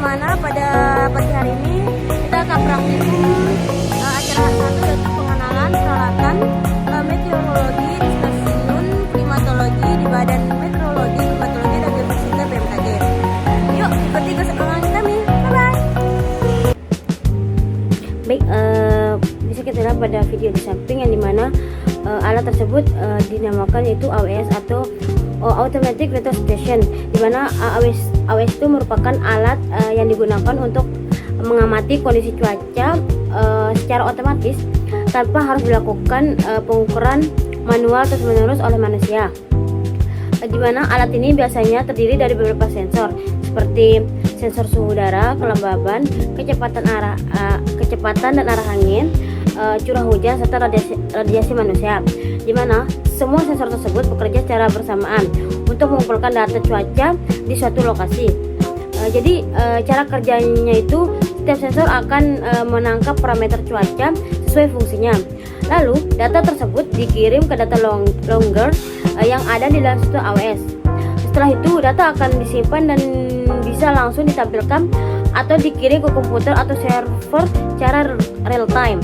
dimana pada pagi hari ini kita akan praktikum acara satu, yaitu pengenalan peralatan meteorologi di stasiun klimatologi di Badan Meteorologi, Klimatologi dan Geofisika BMKG. Yuk ikuti keseruan kami. Bye-bye. Baik, bisa kita lihat pada video di samping yang dimana alat tersebut dinamakan yaitu AWS atau Automatic Weather Station, dimana AWS itu merupakan alat yang digunakan untuk mengamati kondisi cuaca secara otomatis tanpa harus dilakukan pengukuran manual terus-menerus oleh manusia. Dimana alat ini biasanya terdiri dari beberapa sensor seperti sensor suhu udara, kelembaban, kecepatan dan arah angin, curah hujan serta radiasi manusia, dimana semua sensor tersebut bekerja secara bersamaan untuk mengumpulkan data cuaca di suatu lokasi. Jadi cara kerjanya itu setiap sensor akan menangkap parameter cuaca sesuai fungsinya. Lalu data tersebut dikirim ke data logger yang ada di dalam situs AWS. Setelah itu data akan disimpan dan bisa langsung ditampilkan atau dikirim ke komputer atau server secara real time.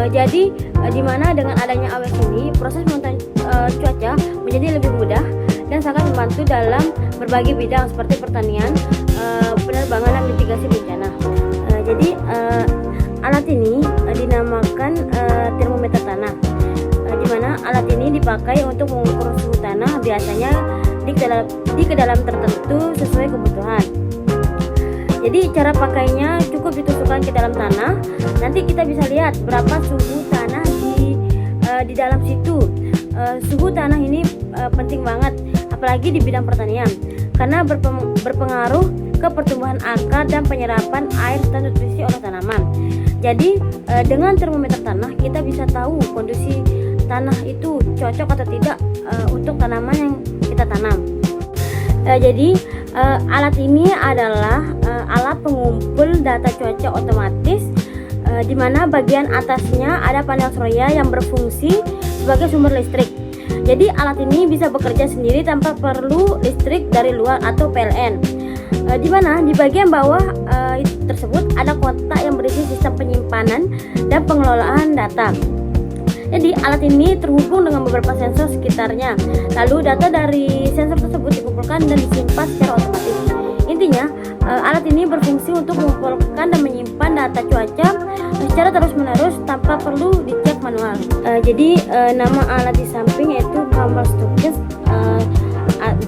Jadi dimana dengan adanya AWS ini proses pemantauan cuaca menjadi lebih mudah dan sangat membantu dalam berbagai bidang seperti pertanian, penerbangan dan mitigasi bencana. Jadi alat ini dinamakan termometer tanah, dimana alat ini dipakai untuk mengukur suhu tanah biasanya di kedalaman tertentu sesuai kebutuhan. Jadi cara pakainya cukup ditusukkan ke dalam tanah. Nanti kita bisa lihat berapa suhu tanah di dalam situ. Suhu tanah ini penting banget, apalagi di bidang pertanian, karena berpengaruh ke pertumbuhan akar dan penyerapan air dan nutrisi oleh tanaman. Jadi dengan termometer tanah kita bisa tahu kondisi tanah itu cocok atau tidak untuk tanaman yang kita tanam. Jadi alat ini adalah alat pengumpul data cuaca otomatis, di mana bagian atasnya ada panel surya yang berfungsi sebagai sumber listrik. Jadi alat ini bisa bekerja sendiri tanpa perlu listrik dari luar atau PLN. Di mana di bagian bawah tersebut ada kotak yang berisi sistem penyimpanan dan pengelolaan data. Jadi alat ini terhubung dengan beberapa sensor sekitarnya. Lalu data dari sensor tersebut dikumpulkan dan disimpan secara otomatis. Intinya alat ini berfungsi untuk mengumpulkan dan menyimpan data cuaca secara terus-menerus tanpa perlu dicek manual. Jadi nama alat di samping yaitu Thermal Stokes,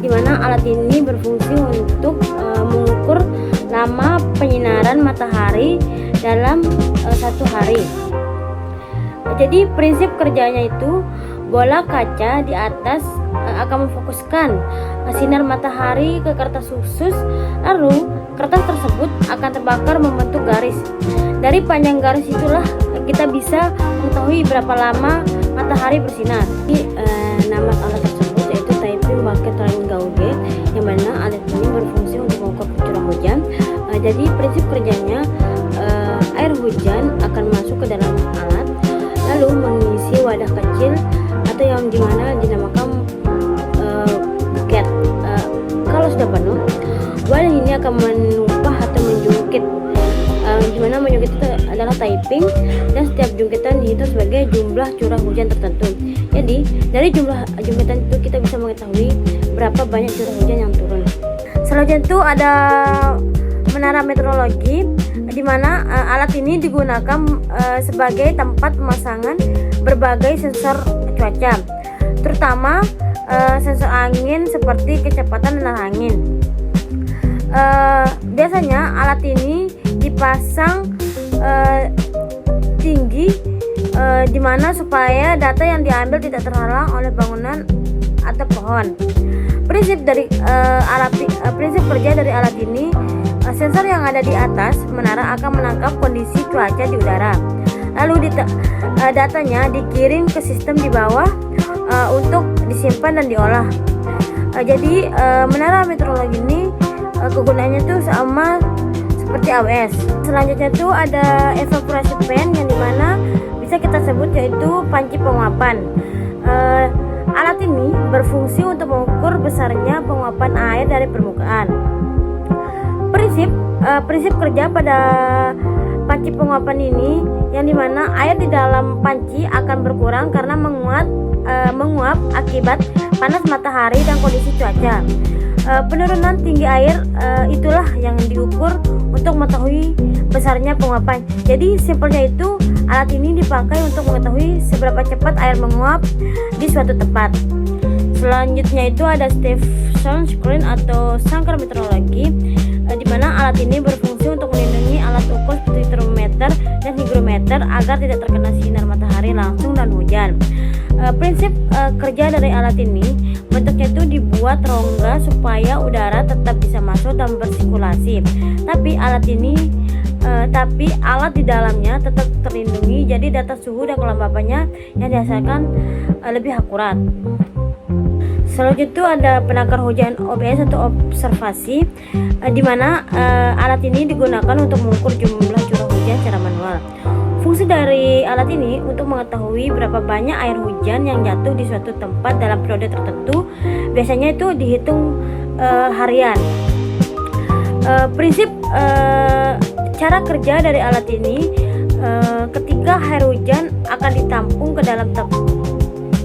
di mana alat ini berfungsi untuk mengukur lama penyinaran matahari dalam satu hari. Jadi prinsip kerjanya itu bola kaca di atas akan memfokuskan sinar matahari ke kertas khusus, lalu kertas tersebut akan terbakar membentuk garis. Dari panjang garis itulah kita bisa mengetahui berapa lama matahari bersinar. Nama alat tersebut yaitu Typing Bucket Rain Gauge, yang mana alat ini berfungsi untuk mengukur curah hujan. Jadi prinsip kerjanya air hujan akan masuk ke dalam alat lalu mengisi wadah kecil atau yang dimana dinamakan bucket. Kalau sudah penuh, wadah ini akan menumpah atau menjungkit, dimana menjungkit itu adalah typing, dan setiap jungkitan dihitung sebagai jumlah curah hujan tertentu. Jadi dari jumlah jungkitan itu kita bisa mengetahui berapa banyak curah hujan yang turun. Selanjutnya itu ada menara meteorologi, di mana alat ini digunakan sebagai tempat pemasangan berbagai sensor cuaca, terutama sensor angin seperti kecepatan dan arah angin. Biasanya alat ini dipasang tinggi, di mana supaya data yang diambil tidak terhalang oleh bangunan atau pohon. Prinsip kerja dari alat ini, sensor yang ada di atas menara akan menangkap kondisi cuaca di udara. Lalu datanya dikirim ke sistem di bawah untuk disimpan dan diolah. Jadi menara meteorologi ini kegunaannya tuh sama seperti AWS. Selanjutnya tuh ada evaporation pan, yang dimana bisa kita sebut yaitu panci penguapan. Alat ini berfungsi untuk mengukur besarnya penguapan air dari permukaan. Prinsip kerja pada panci penguapan ini yang dimana air di dalam panci akan berkurang karena menguap akibat panas matahari dan kondisi cuaca. Penurunan tinggi air itulah yang diukur untuk mengetahui besarnya penguapan. Jadi simpelnya itu alat ini dipakai untuk mengetahui seberapa cepat air menguap di suatu tempat. Selanjutnya itu ada Stepson screen atau sangkar meteorologi, di mana alat ini berfungsi untuk melindungi alat ukur seperti termometer dan hygrometer agar tidak terkena sinar matahari langsung dan hujan. Prinsip kerja dari alat ini, bentuknya itu dibuat rongga supaya udara tetap bisa masuk dan bersirkulasi. Tapi alat di dalamnya tetap terlindungi, jadi data suhu dan kelembabannya yang dihasilkan lebih akurat. Selanjutnya itu ada penakar hujan OBS atau observasi, di mana alat ini digunakan untuk mengukur jumlah curah hujan secara manual. Fungsi dari alat ini untuk mengetahui berapa banyak air hujan yang jatuh di suatu tempat dalam periode tertentu. Biasanya itu dihitung harian. Prinsip cara kerja dari alat ini, ketika air hujan akan ditampung ke dalam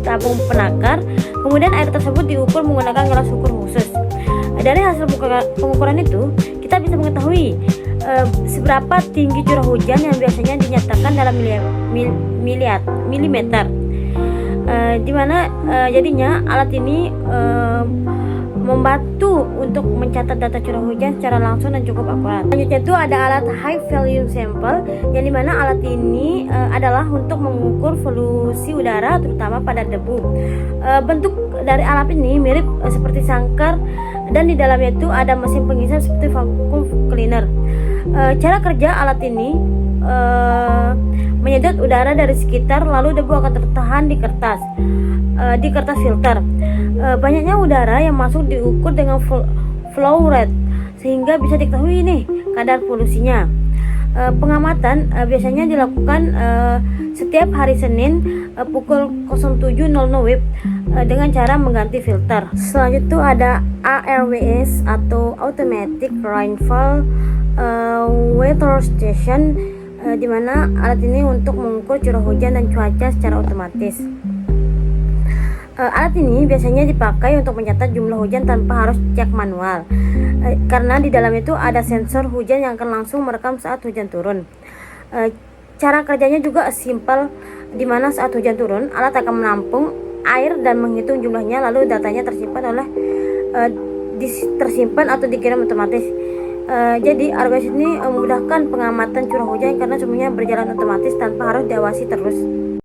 tabung penakar, kemudian air tersebut diukur menggunakan gelas ukur khusus. Dari hasil pengukuran itu, kita bisa mengetahui seberapa tinggi curah hujan yang biasanya dinyatakan dalam milimeter. Dimana jadinya alat ini membantu untuk mencatat data curah hujan secara langsung dan cukup akurat. Selanjutnya itu ada alat high volume sample, yang dimana alat ini adalah untuk mengukur volusi udara terutama pada debu. Bentuk dari alat ini mirip seperti sangkar, dan di dalamnya itu ada mesin pengisap seperti vacuum cleaner. Cara kerja alat ini menyedot udara dari sekitar, lalu debu akan tertahan di kertas filter. Banyaknya udara yang masuk diukur dengan flow rate sehingga bisa diketahui nih kadar polusinya. Pengamatan biasanya dilakukan setiap hari Senin pukul 07.00 WIB dengan cara mengganti filter. Selanjutnya itu ada ARWS atau Automatic Rainfall Weather Station, di mana alat ini untuk mengukur curah hujan dan cuaca secara otomatis. Alat ini biasanya dipakai untuk mencatat jumlah hujan tanpa harus cek manual, karena di dalam itu ada sensor hujan yang akan langsung merekam saat hujan turun. Cara kerjanya juga simpel, di mana saat hujan turun, alat akan menampung air dan menghitung jumlahnya, lalu datanya tersimpan atau dikirim otomatis. Jadi RWS ini memudahkan pengamatan curah hujan karena semuanya berjalan otomatis tanpa harus diawasi terus.